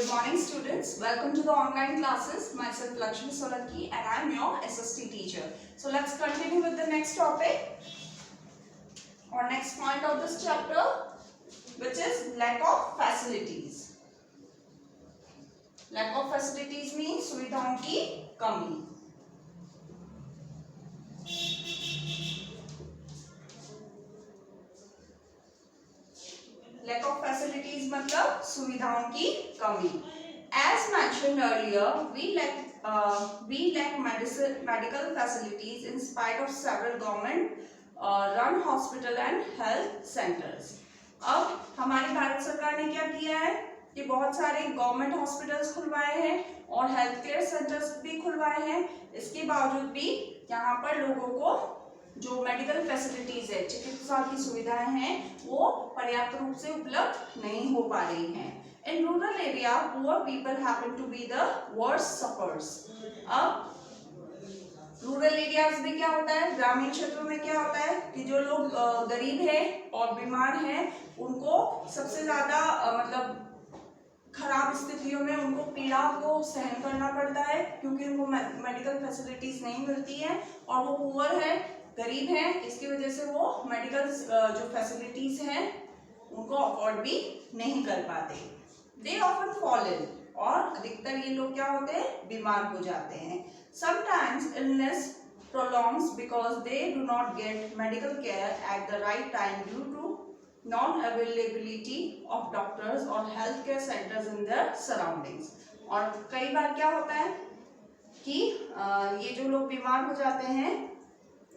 Good morning students. Welcome to the online classes. Myself Lakshmi Solanki and I am your SST teacher. So let's continue with the next topic or next point of this chapter, which is lack of facilities. Lack of facilities means सुविधाओं की कमी. Lack of facilities मतलब सुविधाओं की कमी. As mentioned earlier, we lack medical facilities in spite of several government run hospital and health centers. अब हमारी भारत सरकार ने क्या किया है कि बहुत सारे गवर्नमेंट हॉस्पिटल्स खुलवाए हैं और हेल्थ केयर सेंटर्स भी खुलवाए हैं. इसके बावजूद भी यहाँ पर लोगों को जो मेडिकल फैसिलिटीज है, चिकित्सा की सुविधाएं हैं, वो पर्याप्त रूप से उपलब्ध नहीं हो पा रही हैं. In rural area, poor people happen to be the worst sufferers. अब रूरल एरियाज में क्या होता है, ग्रामीण क्षेत्रों में क्या होता है कि जो लोग गरीब हैं और बीमार हैं, उनको सबसे ज़्यादा मतलब खराब स्थितियों में उनको पीड़ा को सहन करना पड़ता है क्योंकि उनको मेडिकल फैसिलिटीज नहीं मिलती है और वो पुअर है, गरीब हैं. इसकी वजह से वो मेडिकल जो फैसिलिटीज हैं उनको अफोर्ड भी नहीं कर पाते. दे ऑफन फॉल इन, और अधिकतर ये लोग क्या होते हैं, बीमार हो जाते हैं. Sometimes illness prolongs because they do not get medical care at the right time due to non availability of doctors और health care centres in their surroundings. और कई बार क्या होता है कि ये जो लोग बीमार हो जाते हैं,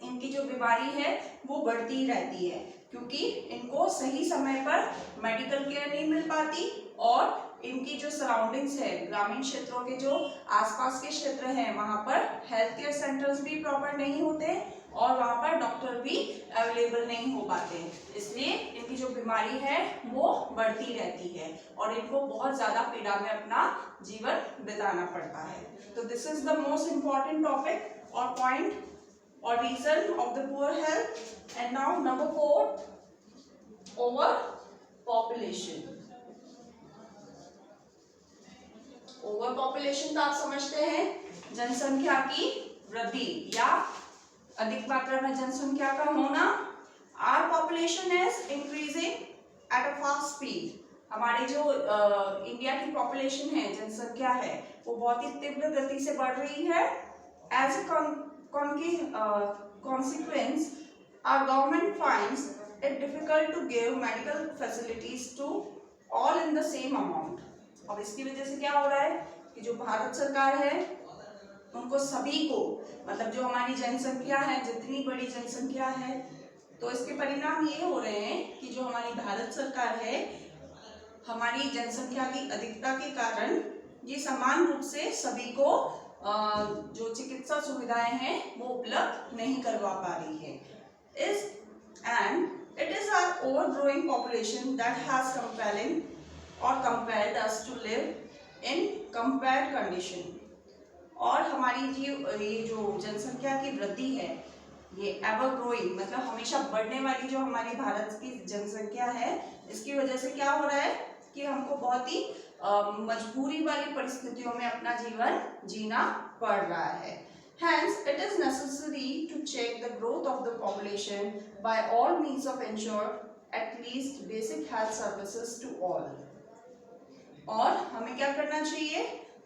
इनकी जो बीमारी है वो बढ़ती रहती है क्योंकि इनको सही समय पर मेडिकल केयर नहीं मिल पाती और इनकी जो सराउंडिंग्स है, ग्रामीण क्षेत्रों के जो आसपास के क्षेत्र हैं, वहाँ पर हेल्थ केयर सेंटर्स भी प्रॉपर नहीं होते और वहाँ पर डॉक्टर भी अवेलेबल नहीं हो पाते. इसलिए इनकी जो बीमारी है वो बढ़ती रहती है और इनको बहुत ज़्यादा पीड़ा में अपना जीवन बिताना पड़ता है. तो this is the most important topic और point or reason of the poor health. And now number 4, overpopulation. Overpopulation तो आप समझते हैं जनसंख्या की वृद्धि या अधिक मात्रा में जनसंख्या का होना. Our population is increasing at a fast speed. हमारी जो इंडिया की पॉपुलेशन है, जनसंख्या है, वो बहुत ही तीव्र गति से बढ़ रही है. As a consequence, our government finds it difficult to give medical facilities to all in the same amount. अब इसकी वजह से क्या हो रहा है कि जो भारत सरकार है उनको सभी को, मतलब जो हमारी जनसंख्या है, जितनी बड़ी जनसंख्या है, तो इसके परिणाम ये हो रहे हैं कि जो हमारी भारत सरकार है, हमारी जनसंख्या की अधिकता के कारण ये समान रूप से सभी को जो चिकित्सा सुविधाएं हैं वो उपलब्ध नहीं करवा पा रही है. And it is our overgrowing population that has compelled us to live in compared condition. और हमारी ये जो जनसंख्या की वृद्धि है, ये एवर ग्रोइंग मतलब हमेशा बढ़ने वाली जो हमारी भारत की जनसंख्या है, इसकी वजह से क्या हो रहा है कि हमको बहुत ही मजबूरी वाली परिस्थितियों में अपना जीवन जीना पड़ रहा है. Hence, it is necessary to check the growth of the population by all means of ensure at least basic health services to all. और हमें क्या करना चाहिए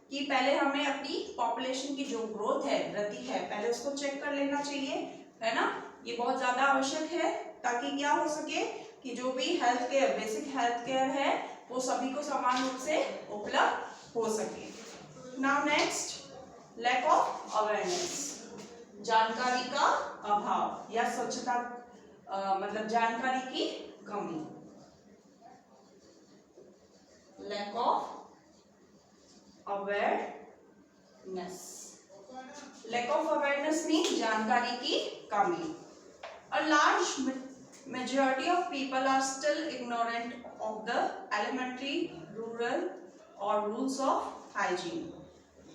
कि पहले हमें अपनी पॉपुलेशन की जो ग्रोथ है, वृद्धि है, पहले उसको चेक कर लेना चाहिए, है ना. ये बहुत ज़्यादा आवश्यक है ताकि क्या हो सके कि जो भी health care, basic health care है, वो सभी को समान रूप से उपलब्ध हो सके. Now next, lack of awareness, जानकारी का अभाव या स्वच्छता मतलब जानकारी की कमी. Lack of awareness. Lack of awareness mean जानकारी की कमी. A large majority of people are still ignorant of the elementary rural or rules of hygiene.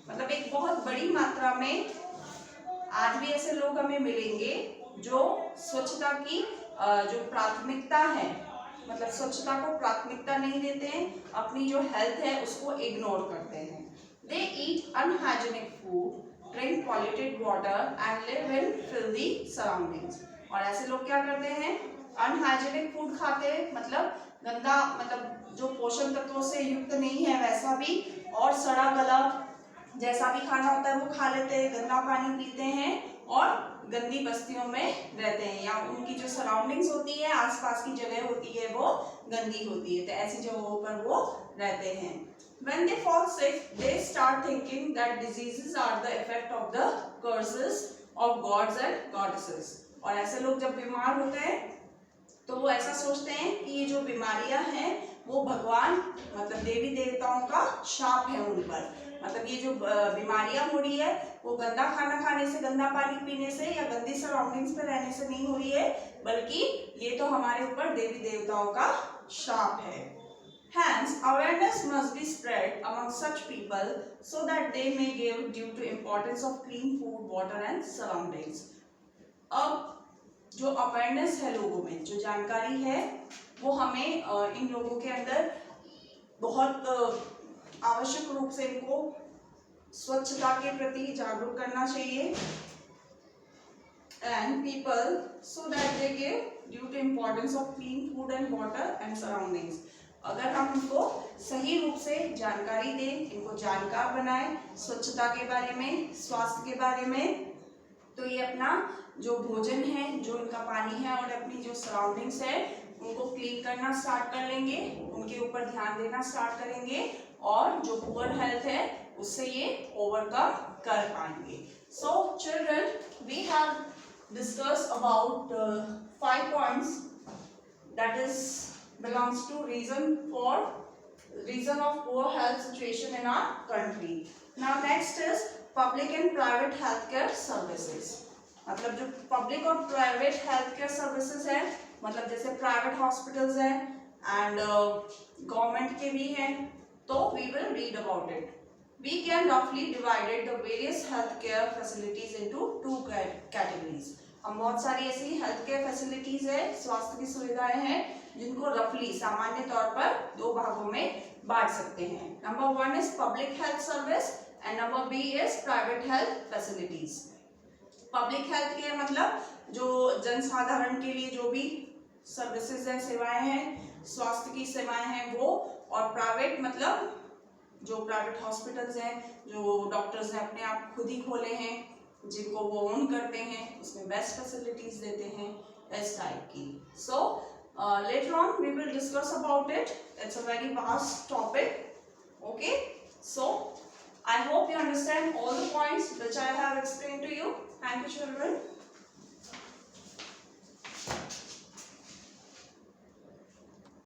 मतलब एक बहुत बड़ी मात्रा में आज भी ऐसे लोग हमें मिलेंगे जो स्वच्छता की जो प्राथमिकता है मतलब स्वच्छता को प्राथमिकता नहीं देते हैं, अपनी जो हेल्थ है उसको इग्नोर करते हैं। They eat unhygienic food, drink polluted water and live in filthy surroundings. और ऐसे लोग क्या करते हैं, अनहाइजीनिक फूड खाते हैं, मतलब गंदा, मतलब जो पोषण तत्वों से युक्त नहीं है वैसा भी, और सड़ा गला जैसा भी खाना होता है वो खा लेते हैं, गंदा पानी पीते हैं और गंदी बस्तियों में रहते हैं, या उनकी जो सराउंडिंग्स होती है, आसपास की जगह होती है वो गंदी होती है, तो ऐसी जगहों पर वो रहते हैं। When they fall sick, they start thinking that diseases are the effect of the curses of gods and goddesses. और ऐसे लोग जब बीमार होते हैं तो वो ऐसा सोचते हैं कि ये जो बीमारियां हैं वो भगवान मतलब देवी देवताओं का शाप है उन पर, मतलब ये जो बीमारियां हो रही है वो गंदा खाना खाने से, गंदा पानी पीने से या गंदी सराउंडिंग्स में रहने से नहीं हो रही है, बल्कि ये तो हमारे ऊपर देवी देवताओं का शाप है। Hence, awareness must be spread among such people so that they may give due to importance of clean food, water and surroundings. अब जो अवेयरनेस है लोगों में, जो जानकारी है वो हमें इन लोगों के अंदर बहुत आवश्यक रूप से इनको स्वच्छता के प्रति जागरूक करना चाहिए। And people so that they give due to importance of clean food and water and surroundings. अगर हम इनको सही रूप से जानकारी दें, इनको जानकार बनाएं स्वच्छता के बारे में, स्वास्थ्य के बारे में, तो ये अपना जो भोजन है, जो इनका पानी है और अपनी जो सराउंडिंग्स है उनको क्लीन करना स्टार्ट कर लेंगे, उनके ऊपर ध्यान देना स्टार्ट करेंगे और जो पुअर हेल्थ है उससे ये ओवरकम कर पाएंगे। So children, we have discuss about 5 points that is belongs to reason of poor health situation in our country. Now next is public and private healthcare services. मतलब जो पब्लिक और private health care services है, मतलब जैसे private hospitals हैं and government के भी हैं, तो we will read about it. We can roughly divided the various healthcare facilities into 2 categories. हम बहुत सारी ऐसी हेल्थ केयर फैसिलिटीज है, स्वास्थ्य की सुविधाएं हैं जिनको रफली सामान्य तौर पर 2 भागों में बांट सकते हैं. Number 1 is public health service and number B is private health facilities. Public health care मतलब जो जनसाधारण के लिए जो भी सर्विसेज हैं, सेवाएं हैं, स्वास्थ्य की सेवाएं हैं वो, और प्राइवेट मतलब जो प्राइवेट हॉस्पिटल्स हैं, जो डॉक्टर्स ने अपने आप खुद ही खोले हैं, जिनको वो ओन करते हैं, उसमें बेस्ट फैसिलिटीज देते हैं, इस टाइप की. So later on we will discuss about it. It's a very vast topic. Okay, so I hope you understand all the points which I have explained to you. Thank you, children.